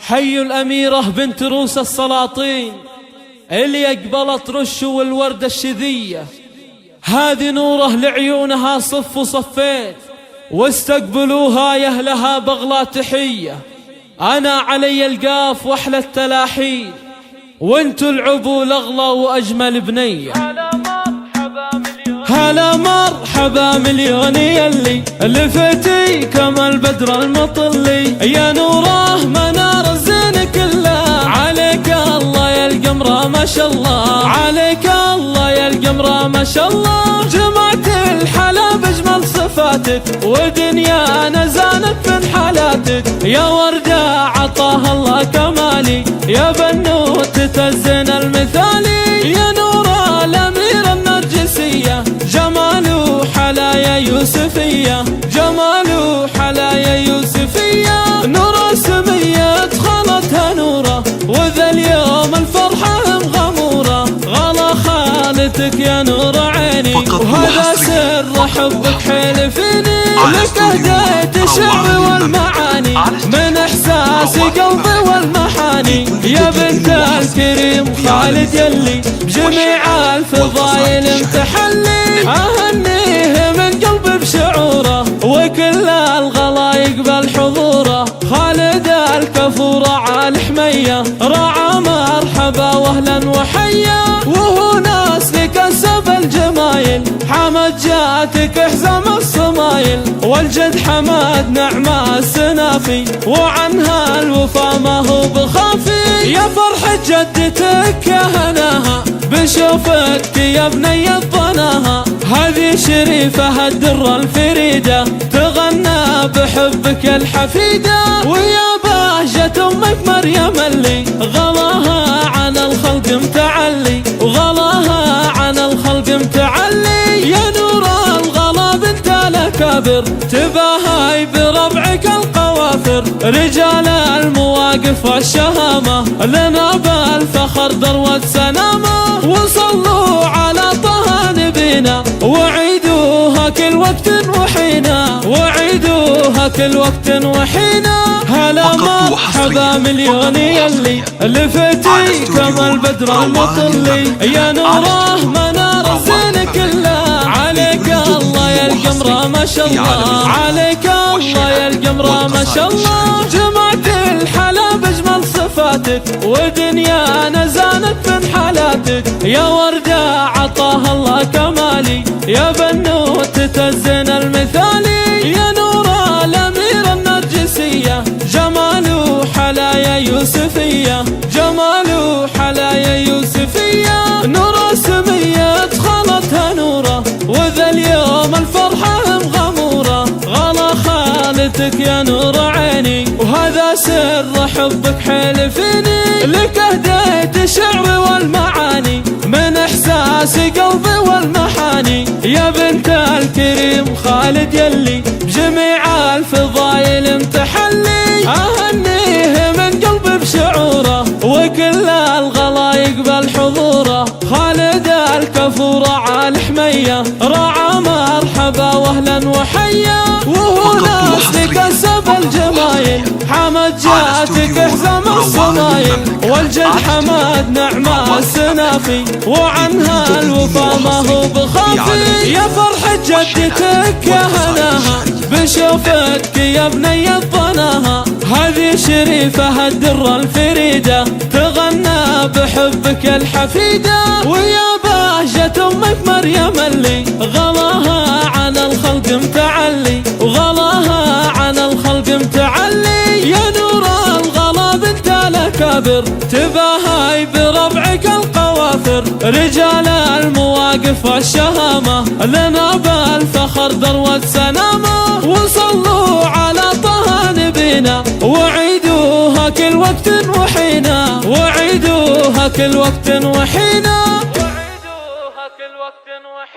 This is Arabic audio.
حي الأميرة بنت روس السلاطين اللي أقبلت رش والوردة الشذية، هذه نوره لعيونها صف وصفين، واستقبلوها يا أهلها بغلا تحية. أنا علي القاف وأحلى التلاحين، وانتو العبوا الأغلى وأجمل بنية. هلا مرحبا مليون يلي لفتي كما البدر المطلي، يا نوره منار الزين كله، عليك الله يا القمرة ما شاء الله، عليك الله يا القمرة ما شاء الله. جمعت الحلا بأجمل صفاتك، ودنيانا زانت من حالاتك، يا وردة عطاها الله كمالي، يا بنوتة الزين المثالي، يا نورة الأميرة النرجسية، جماله حلايا يوسفية، جماله حلايا يوسفية. نورة سمية دخلتها نورة، وذا اليوم الفرحة مغمورة، غلا خالتك يا نور عيني، وهذا سر حبك حيل فيني، لك هديت الشعر والمعاني، من احساسي قلبي والمحاني، يا بنت الكريم خالد يلي بجميع الفضايل متحلي، اهنيه من قلبي بشعوره، وكل الغلا يقبل حضوره، خالد الكفورة عالي حمية، رعى مرحبا واهلا وحيا، وهو ناس لكسب الجمايل، حمد جاتك حزام الصمايل، والجد حمد نعمة السنافي، وعنها الوفا ما هو بخافي، يا فرحة جدتك يا هناها بشوفك يا بني الضناها، هذه شريفة الدرة الفريدة، تغنى بحبك الحفيدة، ويا بهجة أمك مريم اللي غلاها عن الخلق متعلي، وغلاها عن الخلق متعلي، يا نور الغلا بنت الأكابر، تباهي بربعك القوافر، رجال المواقف والشهامة، لنا بالفخر ذروة سنامة، وصلوا على طه نبينا، وعيدوها كل وقت وحينا، وعيدوها كل وقت وحينا. هلا مرحبا مليون يلي لفتي كما البدر المطلي، يا نوره منار الزين كله، عليك الله يا القمرة ما شاء الله، عليك الله يا القمرة ما شاء الله. جمعت الحلا بأجمل صفاتك، ودنيانا زانت من حالاتك، يا وردة عطاها الله كمالي، يا بنوتة الزين المثالي، يا نورة الأميرة النرجسية، جماله حلايا يوسفية، جماله حلايا يوسفية. نورة سمية دخلتها نورة، وذا اليوم الفرحة مغمورة، غلا خالتك يا نور عيني، وهذا سر حبك حيل فيني، لك هديت الشعر والمعاني، من احساسي قلبي والمحاني، يا بنت الكريم خالد يلي بجميع الفضايل متحلي، اهنيه من قلبي بشعوره، وكل الغلا يقبل حضوره، خالد الكفورة عالي حمية، رعى مرحبا واهلا وحيا، وهو ناس لكسب الجمايل، حمد جاتك حزام الصمايل، والجد حمد نعمة السنافي، وعنها الوفا ما هو بخافي، يا فرحة جدتك يا هناها بشوفك يا بني الضناها، هذه شريفة الدرة الفريدة، تغنى بحبك الحفيدة، ويا بهجة أمك مريم اللي غلاها عن الخلق متعلي، وغلاها عن الخلق متعلي، يا نور الغلا بنت الأكابر، تباهي بربعك القوافر، رجال المواقف والشهامة، لنا بالفخر ذروة سنامة، وصلوا على طه نبينا، وعيدوها كل وقت وحينا، وعيدوها كل وقت وحينا، وعيدوها كل وقت وحينا.